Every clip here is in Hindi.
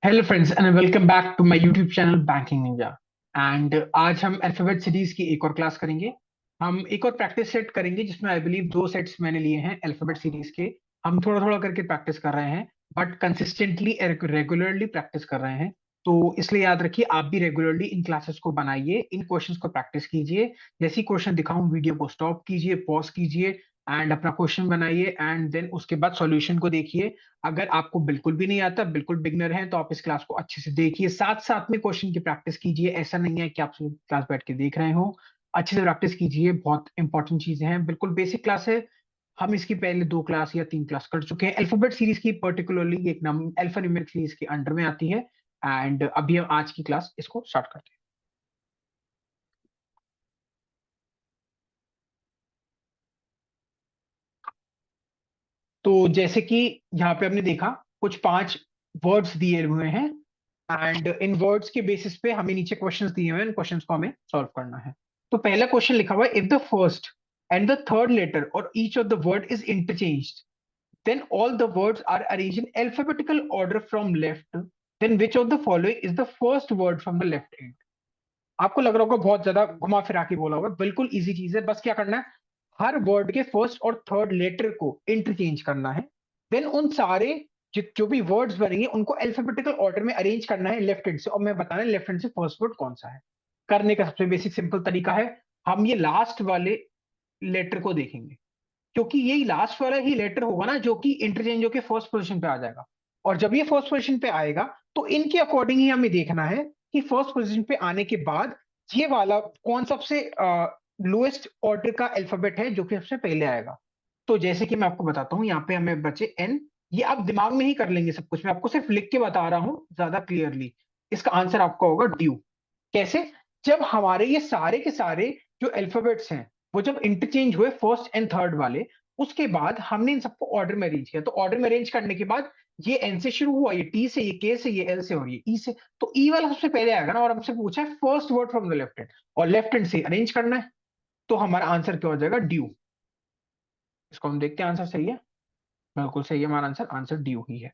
Hello friends and welcome back to my YouTube channel banking ninja. And आज हम अल्फाबेट सीरीज की एक और क्लास करेंगे। हम एक और प्रैक्टिस सेट करेंगे जिसमें आई बिलीव दो सेट्स मैंने लिए हैं अल्फाबेट सीरीज के। हम थोड़ा थोड़ा करके प्रैक्टिस कर रहे हैं, बट कंसिस्टेंटली रेगुलरली प्रैक्टिस कर रहे हैं। तो इसलिए याद रखिए, आप भी रेगुलरली इन क्लासेस को बनाइए, इन क्वेश्चंस को प्रैक्टिस कीजिए। जैसे क्वेश्चन दिखाऊं, वीडियो को स्टॉप कीजिए, पॉज कीजिए एंड अपना क्वेश्चन बनाइए एंड देन उसके बाद सॉल्यूशन को देखिए। अगर आपको बिल्कुल भी नहीं आता, बिल्कुल बिगनर है, तो आप इस क्लास को अच्छे से देखिए, साथ साथ में क्वेश्चन की प्रैक्टिस कीजिए। ऐसा नहीं है कि आप सिर्फ क्लास बैठ के देख रहे हो, अच्छे से प्रैक्टिस कीजिए। बहुत इंपॉर्टेंट चीजें हैं, बिल्कुल बेसिक क्लास है। हम इसकी पहले दो क्लास या तीन क्लास कर चुके हैं। अल्फाबेट सीरीज की पर्टिकुलरली एक नाम अल्फा न्यूमेरिक सीरीज के अंडर में आती है। एंड अभी हम आज की क्लास इसको स्टार्ट करते हैं। तो जैसे कि यहाँ पे हमने देखा, कुछ पांच वर्ड्स दिए हुए हैं एंड इन वर्ड्स के बेसिस पे हमें नीचे क्वेश्चंस दिए हुए हैं, इन क्वेश्चंस को हमें सॉल्व करना है। तो पहला क्वेश्चन लिखा हुआ है, if the first and the third letter और each of the word is interchanged, then all the words are arranged in alphabetical order from left, then which of the following is the first word from the left end? आपको लग रहा होगा बहुत ज्यादा घुमा फिरा के बोला होगा, बिल्कुल इजी चीज है। बस क्या करना है, हर वर्ड के फर्स्ट और थर्ड लेटर को इंटरचेंज करना है। देन उन सारे जो भी वर्ड्स बनेंगे उनको अल्फाबेटिकल ऑर्डर में अरेंज करना है लेफ्ट हैंड से, और मैं बताना है लेफ्ट हैंड से फर्स्ट वर्ड कौन सा है। करने का सबसे बेसिक सिंपल तरीका है, हम ये लास्ट वाले लेटर को देखेंगे, क्योंकि यही लास्ट वाला ही लेटर होगा ना जो कि इंटरचेंज होकर फर्स्ट पोजीशन पे आ जाएगा। और जब ये फर्स्ट पोजीशन पे आएगा तो इनके अकॉर्डिंग ही हमें देखना है कि फर्स्ट पोजीशन पे आने के बाद ये वाला कौन सबसे लोएस्ट ऑर्डर का अल्फाबेट है जो कि सबसे पहले आएगा। तो जैसे कि मैं आपको बताता हूँ, यहाँ पे हमें बचे एन। ये आप दिमाग में ही कर लेंगे सब कुछ, मैं आपको सिर्फ लिख के बता रहा हूँ ज्यादा क्लियरली। इसका आंसर आपका होगा ड्यू। कैसे? जब हमारे ये सारे के सारे जो अल्फाबेट्स हैं वो जब इंटरचेंज हुए फर्स्ट एंड थर्ड वाले, उसके बाद हमने इन सबको ऑर्डर में अरेंज किया। तो ऑर्डर में अरेंज करने के बाद ये एन से शुरू हुआ, ये टी से, ये के से, ये एल से और ये ई से। तो ई वाला सबसे पहले आएगा ना, और हमसे पूछा है first word from the left hand, और लेफ्ट हैंड से अरेंज करना है। तो हमारा आंसर क्या हो जाएगा? ड्यू। इसको हम देखते हैं, आंसर सही है, बिल्कुल सही है हमारा आंसर, आंसर ड्यू ही है।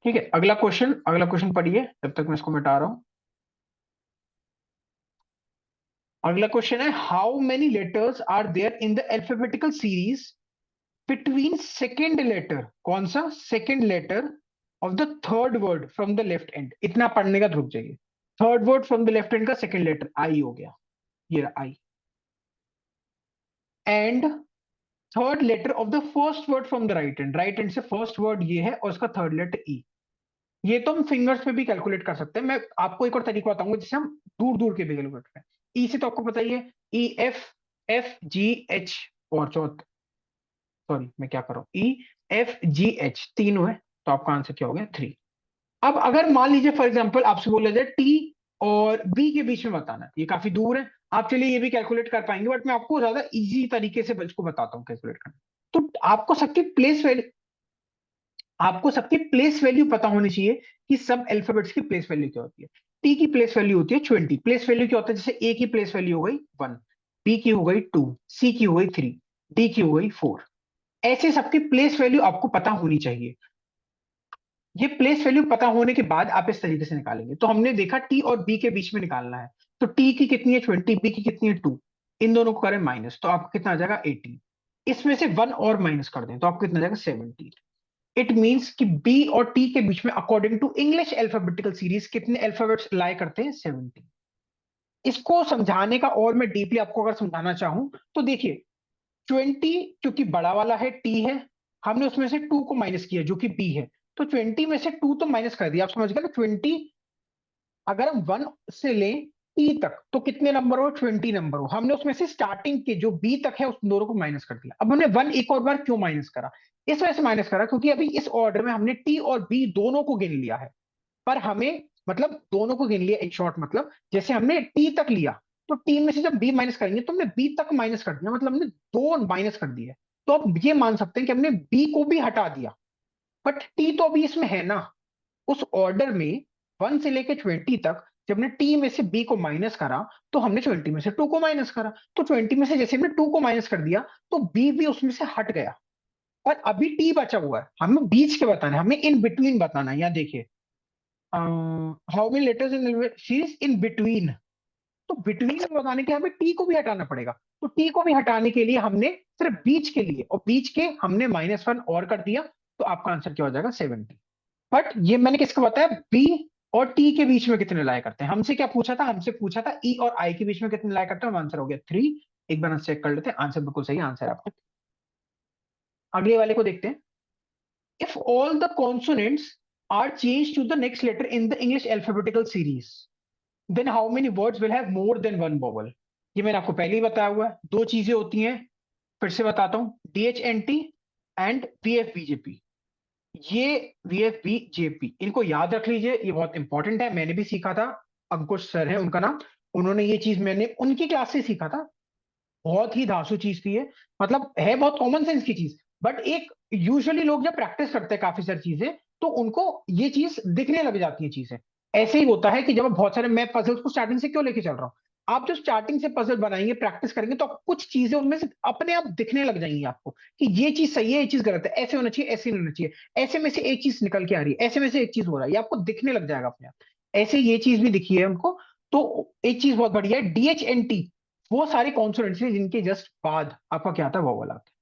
ठीक है, अगला क्वेश्चन, अगला क्वेश्चन पढ़िए जब तक मैं इसको मिटा रहा हूं। अगला क्वेश्चन है, how many letters are there in the alphabetical series between second letter, कौन सा second letter of the third word from the left end. इतना पढ़ने का तो रुक जाइए। Third word from the left end का सेकेंड लेटर आई हो गया, ये रहा I. And third letter of the first word from the right end, right end से फर्स्ट वर्ड ये है और इसका थर्ड लेटर ई। ये तो हम फिंगर्स पे भी कैलकुलेट कर सकते हैं। मैं आपको एक और तरीका बताऊंगा जिससे हम दूर दूर के भी कैलकुलेट करें। ई से तो आपको पता ही है, E F, F G H, और चौथ, सॉरी मैं क्या कर रहा हूँ, ई एफ जी एच तीन हुए। तो आपका आंसर क्या हो गया? थ्री। अब अगर मान लीजिए फॉर एग्जाम्पल आपसे बोला जाए टी और बी के बीच में बताना है, ये काफी दूर है, आप चलिए ये भी कैलकुलेट कर पाएंगे, बट मैं आपको ज्यादा इजी तरीके से इसको बताता हूँ कैलकुलेट करना। तो आपको सबकी प्लेस वैल्यू पता होनी चाहिए कि सब अल्फाबेट्स की प्लेस वैल्यू क्या होती है। टी की प्लेस वैल्यू होती है 20। प्लेस वैल्यू क्या होता है? जैसे ए की प्लेस वैल्यू हो गई 1, बी की हो गई 2, सी की हो गई 3, डी की हो गई 4। ऐसे सबकी प्लेस वैल्यू आपको पता होनी चाहिए। ये प्लेस वैल्यू पता होने के बाद आप इस तरीके से निकालेंगे। तो हमने देखा टी और बी के बीच में निकालना है। तो टी की कितनी है 20, बी की कितनी है 2, इन दोनों को करें माइनस, तो आपको कितना आ जाएगा 18। इसमें से वन और माइनस कर दें तो आपको कितना आ जाएगा 17। इट मींस कि बी और टी के बीच में according to English alphabetical series कितने अल्फाबेट्स लाई करते हैं? 17। इसको समझाने का और मैं डीपली आपको अगर समझाना चाहूं तो देखिए, 20 क्योंकि बड़ा वाला है टी है, हमने उसमें से 2 को माइनस किया जो कि बी है। तो 20 में से 2 तो माइनस कर दिया, आप समझ गए ना। 20 अगर हम 1 से लें टी तक तो कितने नंबर हो? 20 नंबर हो। हमने उसमें से स्टार्टिंग के जो बी तक है उस दोनों को माइनस कर दिया। अब हमने वन एक और बार क्यों माइनस करा? इस वजह से माइनस करा क्योंकि अभी इस ऑर्डर में हमने टी और बी दोनों को गिन लिया है। पर हमें, मतलब दोनों को गिन लिया इन शॉर्ट, मतलब जैसे हमने टी तक लिया तो टी में से जब बी माइनस करेंगे तो हमने बी तक माइनस कर दिया, मतलब हमने दो माइनस कर दिए। तो अब ये मान सकते हैं कि हमने बी को भी हटा दिया, बट टी तो अभी इसमें है ना। उस ऑर्डर में 1 से लेके 20 तक जब हमने टी में से बी को माइनस करा तो हमने 20 में से 2 को माइनस करा। तो 20 में से जैसे हमने 2 को माइनस कर दिया तो बी भी उसमें से हट गया। और अभी टी बचा हुआ है, हमें बीच के बताना है, हमें इन बिटवीन बताना है। यहाँ देखिए, how many letters in series in between, तो बिटवीन में बताने के हमें टी को भी हटाना पड़ेगा। तो टी को भी हटाने के लिए हमने सिर्फ बीच के लिए, और बीच के हमने -1 और कर दिया, तो आपका आंसर क्या हो जाएगा 70। बट ये मैंने किसका बताया, बी और टी के बीच में कितने लाया करते हैं। हमसे क्या पूछा था, हमसे पूछा था ई और आई के बीच में कितने लाया करते हैं, आंसर हो गया 3। एक बार चेक कर लेते हैं, आंसर बिल्कुल सही आंसर है आपका। अगले वाले को देखते हैं। If all the consonants are change to the next letter in the English alphabetical series, then how many words will have more than one vowel. ये मैंने आपको पहले ही बताया हुआ है, दो चीजें होती हैं, फिर से बताता हूं, DHNT एंड VFBJP। ये VFBJP इनको याद रख लीजिए, ये बहुत इंपॉर्टेंट है, मैंने भी सीखा था। अंकुश सर है उनका नाम, उन्होंने ये चीज मैंने उनकी क्लास से सीखा था। बहुत ही धांसू चीज थी ये, मतलब है बहुत कॉमन सेंस की चीज, बट एक यूजुअली लोग जब प्रैक्टिस करते हैं काफी सारी चीजें, तो उनको ये चीज दिखने लग जाती है चीजें। ऐसे ही होता है कि जब आप बहुत सारे, मैं पजल्स को स्टार्टिंग से क्यों लेके चल रहा हूँ, आप जो स्टार्टिंग से पजल बनाएंगे प्रैक्टिस करेंगे, तो आपको कुछ चीजें उनमें से अपने आप दिखने लग जाएंगी आपको, कि ये चीज सही है, ये चीज गलत है, ऐसे होना चाहिए, ऐसे नहीं होना चाहिए, ऐसे में से एक चीज निकल के आ रही है, ऐसे में से एक चीज हो रहा है, ये आपको दिखने लग जाएगा अपने आप। ऐसे ये चीज भी दिखी है उनको। तो एक चीज बहुत बढ़िया है, DHNT वो सारे कॉन्सोनेंट्स हैं जिनके जस्ट बाद आपका क्या आता है, वोवल आता है।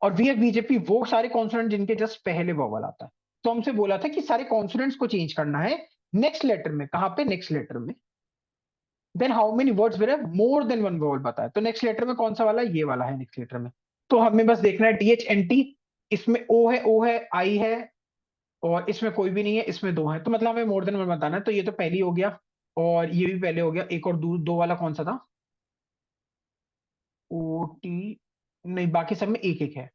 और VFBJP वो सारे कॉन्सोनेंट जिनके जस्ट पहले वोवल आता है। तो हमसे बोला था कि सारे कॉन्सोनेंट्स को चेंज करना है नेक्स्ट लेटर में, कहां पे, नेक्स्ट लेटर में। Then how many words will have more than one vowel बताया, तो नेक्स्ट लेटर में कौन सा वाला, ये वाला है नेक्स्ट लेटर में। तो हमें बस देखना है DHNT, इसमें O है आई है, और इसमें कोई भी नहीं है, इसमें दो है, तो मतलब हमें मोर देन वन बताना है। तो ये तो पहले ही हो गया, और ये भी पहले हो गया। एक और दो वाला कौन सा था, OT, नहीं बाकी सब में एक एक है।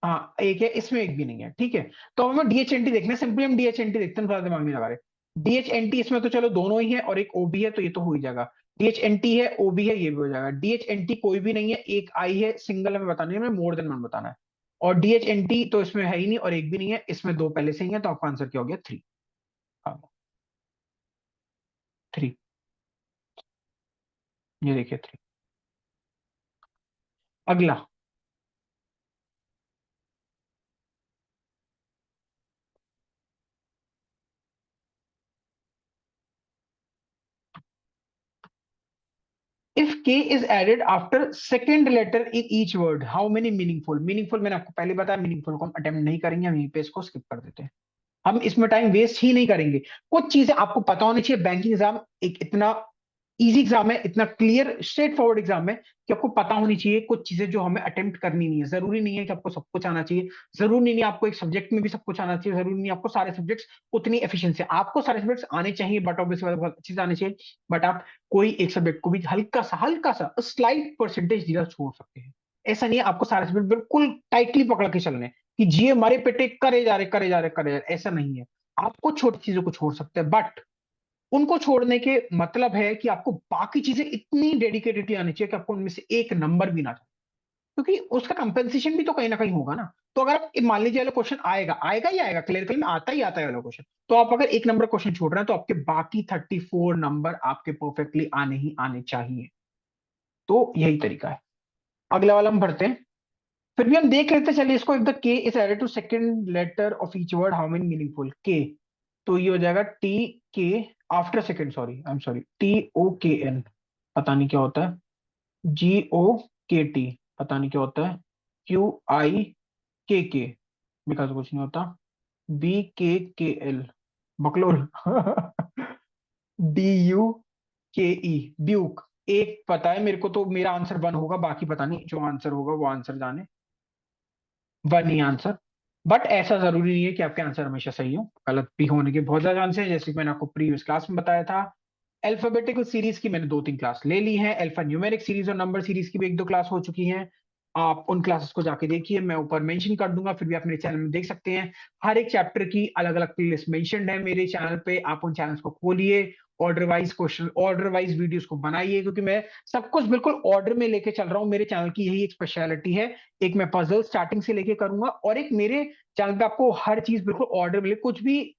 हाँ एक है, इसमें एक भी नहीं है, ठीक है। तो हमें DHNT देखना है, सिंपली हम DHNT देखते हैं, थोड़ा दिमाग नहीं लगा रहे। DHNT इसमें तो चलो दोनों ही है, और एक OB है, तो ये तो हो ही जाएगा। DHNT है, OB है, ये भी हो जाएगा। DHNT कोई भी नहीं है, एक आई है, सिंगल हमें बतानी है, हमें मोर देन वन बताना है। और DHNT तो इसमें है ही नहीं, और एक भी नहीं है, इसमें दो पहले से ही है, तो आपका आंसर क्या हो गया, 3। हाँ 3, ये देखिए 3। अगला, if K is added after second letter in each word, how many meaningful. Meaningful मैंने आपको पहले बताया, मीनिंगफुल को हम अटेम्प्ट नहीं करेंगे, हम यहीं पे इसको स्किप कर देते हैं। हम इसमें टाइम वेस्ट ही नहीं करेंगे। कुछ चीजें आपको पता होनी चाहिए, बैंकिंग एग्जाम एक इतना इजी एग्जाम है, इतना क्लियर स्ट्रेट फॉरवर्ड एग्जाम है, कि आपको पता होनी चाहिए कुछ चीजें जो हमें अटेम्प्ट करनी नहीं है। जरूरी नहीं है कि आपको सब कुछ आना चाहिए, जरूरी नहीं है आपको एक सब्जेक्ट में भी सब कुछ आना चाहिए, जरूरी नहीं है आपको सारे सब्जेक्ट्स उतनी एफिशिएंसी, आपको सारे सब्जेक्ट्स आने चाहिए, बट ऑब्वियसली बहुत अच्छी से आने चाहिए। बट आप कोई एक सब्जेक्ट को भी हल्का सा स्लाइट परसेंटेज जीरा छोड़ सकते हैं। ऐसा नहीं है आपको सारे सब्जेक्ट बिल्कुल टाइटली पकड़ के चलने हैं, कि जीए मारे पेटे करे जा रहे करे जा रहे करे जा रहे, ऐसा नहीं है। आपको छोटी चीजों को छोड़ सकते हैं, बट उनको छोड़ने के मतलब है कि आपको बाकी चीजें इतनी डेडिकेटेडली आनी चाहिए कि आपको उनमें से एक नंबर भी ना जाए, क्योंकि उसका कंपेंसेशन भी तो कहीं ना कहीं होगा ना। तो अगर आप मान लीजिए वाला क्वेश्चन आएगा, आएगा ही आएगा, क्लियरली में आता ही आता है वाला क्वेश्चन, तो आप अगर एक नंबर क्वेश्चन छोड़ रहे हैं, तो आपके बाकी 34 नंबर आपके परफेक्टली आने ही आने चाहिए। तो यही तरीका है। अगला वाला हम भरते हैं, फिर भी हम देख लेते हैं, चलिए इसको। If the K is added to second letter of each word, how many meaningful के, तो ये हो जाएगा TK after second, sorry I am sorry, TOKN, पता नहीं क्या होता है, GOKT, पता नहीं क्या होता है, QIKK, बिकॉज कुछ नहीं होता, BKKL, बकलोल, DUKE, ड्यूक। एक पता है मेरे को, तो मेरा आंसर वन होगा, बाकी पता नहीं, जो आंसर होगा वो आंसर जाने, वन ही आंसर। बट ऐसा जरूरी नहीं है कि आपके आंसर हमेशा सही हो, गलत भी होने के बहुत ज्यादा चांस है, जैसे कि मैंने आपको प्रीवियस क्लास में बताया था। अल्फाबेटिकल सीरीज की मैंने 2-3 क्लास ले ली हैं, अल्फा न्यूमेरिक सीरीज और नंबर सीरीज की भी 1-2 क्लास हो चुकी हैं। आप उन क्लासेस को जाके देखिए, मैं ऊपर मेंशन कर दूंगा, फिर भी आप मेरे चैनल में देख सकते हैं। हर एक चैप्टर की अलग अलग प्लेलिस्ट मेंशन्ड है मेरे चैनल पे, आप उन चैनल्स को खोलिए, order wise question, order wise videos को बनाइए, क्योंकि मैं सब कुछ बिल्कुल ऑर्डर में लेके चल रहा हूँ। मेरे चैनल की यही एक स्पेशलिटी है, एक मैं पजल स्टार्टिंग से लेके करूंगा, और एक मेरे चैनल पे आपको हर चीज बिल्कुल ऑर्डर मिले, कुछ भी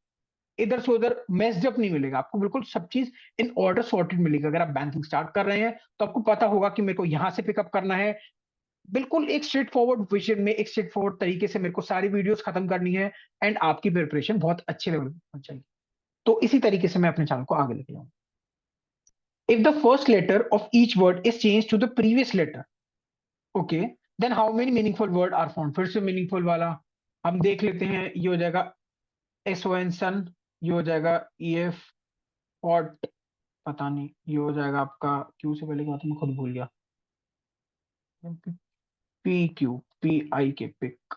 इधर से उधर मेस्ड अप नहीं मिलेगा आपको, बिल्कुल सब चीज इन ऑर्डर सॉर्टेड मिलेगा। अगर आप बैंकिंग स्टार्ट कर रहे हैं, तो आपको पता होगा कि मेरे को यहां से पिकअप करना है, बिल्कुल एक स्ट्रेट फॉरवर्ड विजन में, एक स्ट्रेट फॉरवर्ड तरीके से मेरे को सारी वीडियोस खत्म करनी है एंड आपकी प्रिपरेशन बहुत अच्छे लेवल पर होनी चाहिए। तो इसी तरीके से मैं अपने चैनल को आगे लेके जाऊँ। If the first letter of each word is change to the previous letter, okay, then how many meaningful word are found. फिर से मीनिंगफुल वाला हम देख लेते हैं। ये हो जाएगा एस ओ एन सन, ये हो जाएगा ई एफ पॉट, पता नहीं, ये हो जाएगा आपका क्यू से पहले क्या था मैं खुद भूल गया, पी क्यू, पी आई के पिक,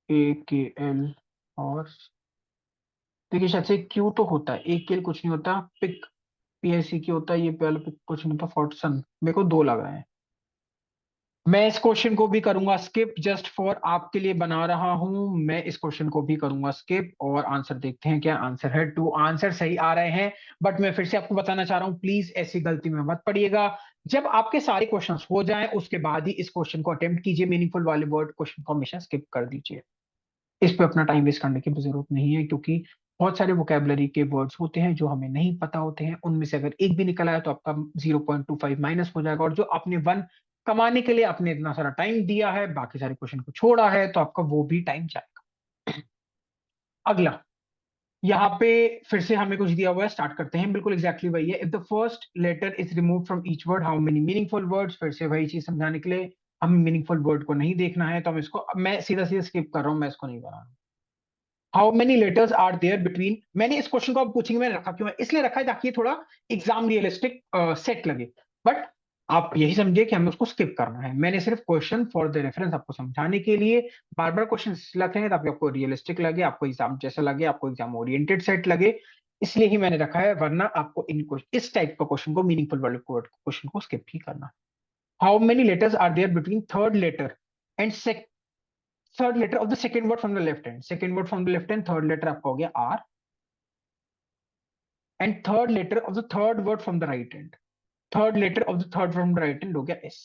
ए के एल, और देखिए शायद से क्यू तो होता है, ए के एल कुछ नहीं होता, पिक पी आई सी की होता है, ये पहले पिक कुछ नहीं होता, फॉर्टसन मेरे को दो लगा है। मैं इस क्वेश्चन को भी करूंगा स्किप, जस्ट फॉर आपके लिए बना रहा हूं, मैं इस क्वेश्चन को भी करूंगा स्किप और आंसर देखते हैं क्या आंसर है। टू आंसर सही आ रहे हैं, बट मैं फिर से आपको बताना चाह रहा हूं प्लीज ऐसी गलती में मत पड़िएगा। जब आपके सारे क्वेश्चंस हो जाएं उसके बाद ही इस क्वेश्चन को अटेम्प्ट कीजिए, मीनिंगफुल वाले वर्ड क्वेश्चन को हमेशा स्किप कर दीजिए। इस पे अपना टाइम वेस्ट करने की भी जरूरत नहीं है, क्योंकि बहुत सारे वोकेबलरी के वर्ड्स होते हैं जो हमें नहीं पता होते हैं, उनमें से अगर एक भी निकल आया तो आपका 0.25 माइनस हो जाएगा, और जो आपने वन कमाने के लिए आपने इतना सारा टाइम दिया है, बाकी सारे क्वेश्चन को छोड़ा है, तो आपका वो भी टाइम जाएगा। अगला, यहाँ पे फिर से हमें कुछ दिया हुआ है, स्टार्ट करते हैं। बिल्कुल एग्जैक्टली वही है। If the first letter is remove from each word how many meaningful words. फिर से वही चीज समझाने के लिए, हमें मीनिंगफुल वर्ड को नहीं देखना है, तो हम इसको, मैं सीधा सीधा स्किप कर रहा हूँ, मैं इसको नहीं बना रहा। How many letters are there between, मैंने इस क्वेश्चन को आप पूछेंगे मैंने रखा क्यों है, इसलिए रखा है ताकि ये थोड़ा एग्जाम रियलिस्टिक सेट लगे, बट आप यही समझिए कि हमें उसको स्किप करना है। मैंने सिर्फ क्वेश्चन फॉर द रेफरेंस आपको समझाने के लिए बार बार क्वेश्चन रखे हैं, ताकि आपको रियलिस्टिक लगे, आपको एग्जाम जैसा लगे, आपको एग्जाम ओरिएंटेड सेट लगे, इसलिए ही मैंने रखा है, वरना आपको इस टाइप का क्वेश्चन को, मीनिंगफुल वाले क्वेश्चन को स्किप ही करना है। How many letters are there between third letter and third letter of the second word from the left hand. Second word from the left hand, third letter आपका हो गया R, and third letter of the third word from the right hand, third letter of the third from the right hand हो गया एस।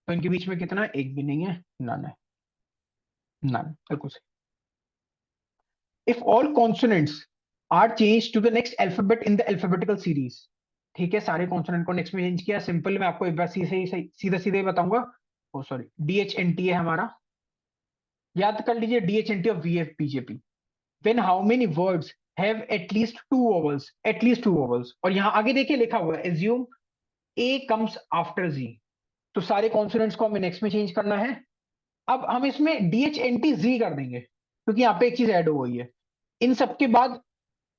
तो इनके बीच में कितना है, एक भी नहीं है, नन है, नन, बिल्कुल सही। If all consonants are change to the next alphabet in the alphabetical series, ठीक है, सारे कॉन्सोनेंट को नेक्स्ट में चेंज किया, सिंपल मैं आपको एक बार सीधा सीधे बताऊंगा। Oh sorry, D H N T है हमारा, याद कर लीजिए, डी एच एन टी और V F BJP. then how many words have at least two vowels, at least two vowels, और यहां आगे देखिए लिखा हुआ है assume a comes after z, तो सारे कॉन्सोनेंट्स को हमें नेक्स्ट में चेंज करना है। अब हम इसमें DHNT Z कर देंगे, क्योंकि यहाँ पे एक चीज ऐड हो गई है, इन सबके बाद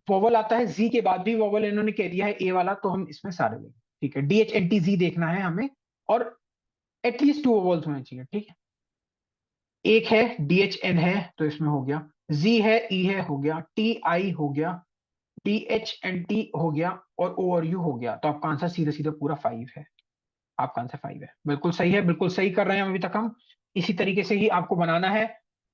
वोवल आता है, जी के बाद भी वोवल इन्होंने कह दिया है ए वाला, तो हम इसमें सारे लेंगे, ठीक है, DHNT Z देखना है हमें, और एटलीस्ट टू वोवल्स होने चाहिए, ठीक है। एक है DHN है, तो इसमें हो गया, जी है, ई है, हो गया, TI हो गया, DHNT हो गया, और O और U हो गया, तो आपका आंसर सीधा सीधा पूरा 5 है। आपका आंसर 5 है, बिल्कुल सही है, बिल्कुल सही कर रहे हैं अभी तक हम। इसी तरीके से ही आपको बनाना है।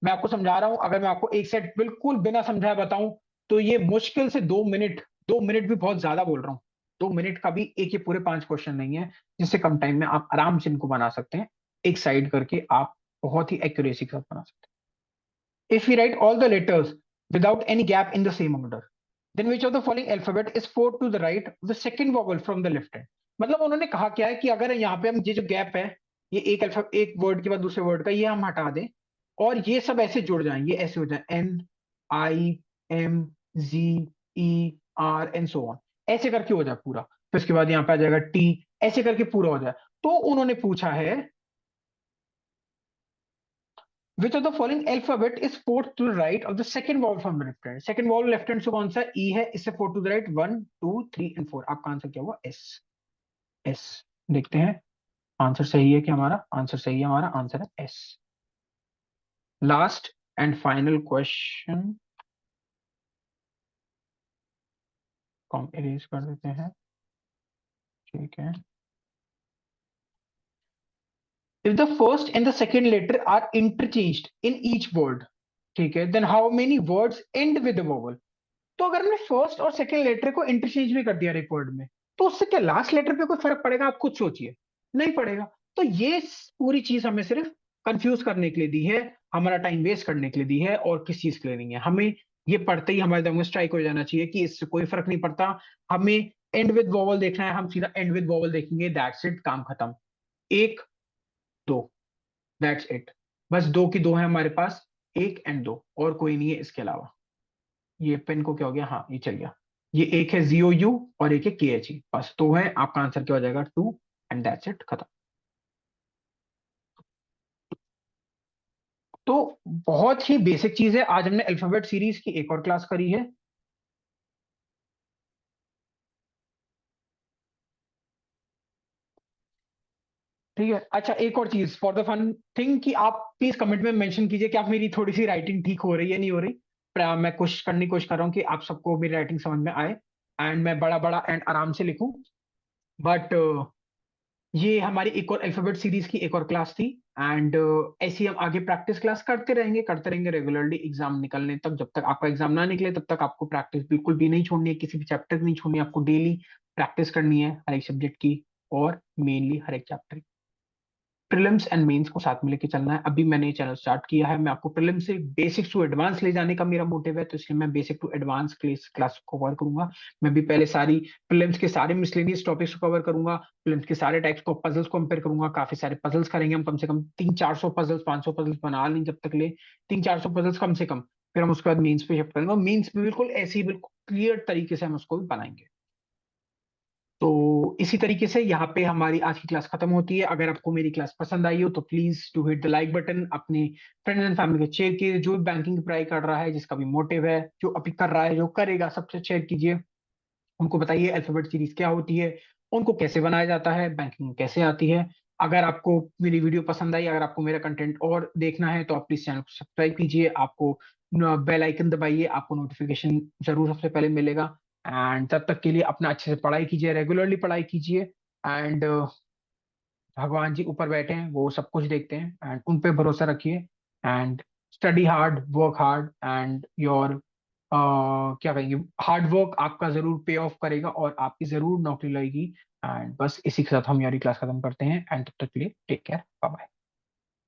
मैं आपको समझा रहा हूं, अगर मैं आपको एक सेट बिल्कुल बिना समझाए बताऊं तो ये मुश्किल से 2 मिनट, 2 मिनट भी बहुत ज्यादा बोल रहा हूँ, 2 मिनट का भी एक ये पूरे 5 क्वेश्चन नहीं है, जिससे कम टाइम में आप आराम से इनको बना सकते हैं, एक साइड करके आप बहुत ही एक्यूरेसी के साथ बना सकते हैं। If we write all the letters without any gap in the same order, then which of the following alphabet is fourth to the right of the second vowel from the left hand। मतलब उन्होंने कहा क्या है कि अगर यहाँ पे हम ये जो गैप है, ये एक अल्फा, एक वर्ड के बाद दूसरे वर्ड का, ये हम हटा दें और ये सब ऐसे जुड़ जाएं, ये ऐसे हो जाए NIMZER एंड सो ऑन, ऐसे करके हो जाए पूरा, फिर उसके बाद यहाँ पे आ जाएगा T, ऐसे करके पूरा हो जाए, तो उन्होंने पूछा है which of the following alphabet is fourth to the right of the second vowel from the left hand। second vowel left hand से कौन सा E है, इससे fourth to the right, 1 2 3 and 4, आपका आंसर क्या हुआ, S। S, देखते हैं आंसर सही है कि हमारा आंसर सही है, हमारा आंसर है S। Last and final question को हम इरेज कर देते हैं, ठीक है। if the first and the second letter are interchanged in each word, ठीक है, then how many words end with the vowel। तो अगर हमने फर्स्ट और सेकंड लेटर को इंटरचेंज भी कर दिया रिकॉर्ड में, तो उससे क्या लास्ट लेटर पे कोई फर्क पड़ेगा, आप खुद सोचिए, नहीं पड़ेगा। तो ये पूरी चीज हमें सिर्फ कंफ्यूज करने के लिए दी है, हमारा टाइम वेस्ट करने के लिए दी है, और किस चीज के लिए नहीं है। हमें ये पढ़ते ही हमारे दिमाग में स्ट्राइक हो जाना चाहिए कि इससे कोई फर्क नहीं पड़ता, हमें एंड विद वॉवल देखना है, हम सीधा एंड विद वॉवल देखेंगे, दैट्स इट, काम खत्म। एक, दो, दैट्स इट। बस दो की दो है हमारे पास, एक एंड दो, और कोई नहीं है इसके अलावा। ये पेन को क्या हो गया, हाँ ये चल गया। ये एक है जीओ यू और एक है के एच ई, बस दो है, आपका आंसर क्या हो जाएगा, टू, एंड दैट्स इट, खत्म। तो बहुत ही बेसिक चीज है, आज हमने अल्फाबेट सीरीज की एक और क्लास करी है। ठीक है, अच्छा एक और चीज फॉर द फन थिंग, कि आप प्लीज कमेंट में मेंशन कीजिए कि आप मेरी थोड़ी सी राइटिंग ठीक हो रही है नहीं हो रही। मैं कोशिश कर रहा हूँ कि आप सबको मेरी राइटिंग समझ में आए, एंड मैं बड़ा बड़ा एंड आराम से लिखूं। बट ये हमारी एक और अल्फाबेट सीरीज की एक और क्लास थी, एंड ऐसी हम आगे प्रैक्टिस क्लास करते रहेंगे रेगुलरली, एग्जाम निकलने तक। जब तक आपका एग्जाम ना निकले तब तक आपको प्रैक्टिस बिल्कुल भी नहीं छोड़नी है, किसी भी चैप्टर की नहीं छोड़नी है, आपको डेली प्रैक्टिस करनी है हर एक सब्जेक्ट की, और मेनली हर एक चैप्टर। प्रीलिम्स एंड मेंस को साथ में लेके चलना है। अभी मैंने ये चैनल स्टार्ट किया है, मैं आपको प्रीलिम्स से बेसिक्स टू एडवांस ले जाने का मेरा मोटिव है, तो इसलिए मैं बेसिक टू एडवांस क्लास को कवर करूंगा। मैं भी पहले सारी प्रीलिम्स के सारे मिसलेनियस टॉपिक्स को कवर करूंगा, प्रीलिम्स के सारे टाइप्स को, पजल्स को कंपेयर करूंगा, काफी सारे पजल्स करेंगे हम, कम से कम 300-400 पजल्स, 500 पजल्स बना लें जब तक ले, 300-400 पजल्स कम से कम। फिर हम उसके बाद मेंस पे शिफ्ट करेंगे, और मेंस में बिल्कुल ऐसे ही बिल्कुल क्लियर तरीके से हम उसको बनाएंगे। तो इसी तरीके से यहाँ पे हमारी आज की क्लास खत्म होती है। अगर आपको मेरी क्लास पसंद आई हो तो please to hit the like button, अपने फ्रेंड्स एंड फैमिली को शेयर कीजिए, जो भी बैंकिंग की पढ़ाई कर रहा है, जिसका भी मोटिव है, जो अभी कर रहा है, जो करेगा, सबसे शेयर कीजिए। उनको बताइए अल्फाबेट सीरीज क्या होती है, उनको कैसे बनाया जाता है, बैंकिंग कैसे आती है। अगर आपको मेरी वीडियो पसंद आई, अगर आपको मेरा कंटेंट और देखना है, तो आप प्लीज चैनल को सब्सक्राइब कीजिए, आपको बेल आइकन दबाइए, आपको नोटिफिकेशन जरूर सबसे पहले मिलेगा। एंड तब तक के लिए अपना अच्छे से पढ़ाई कीजिए, रेगुलरली पढ़ाई कीजिए। एंड भगवान जी ऊपर बैठे हैं, वो सब कुछ देखते हैं, एंड उन पे भरोसा रखिए। And study hard, work hard, and your क्या कहेंगे, हार्ड वर्क आपका जरूर पे ऑफ करेगा, और आपकी जरूर नौकरी लगेगी। एंड बस इसी के साथ हम यारी क्लास खत्म करते हैं, एंड तब तक के लिए टेक केयर, बाय बाय।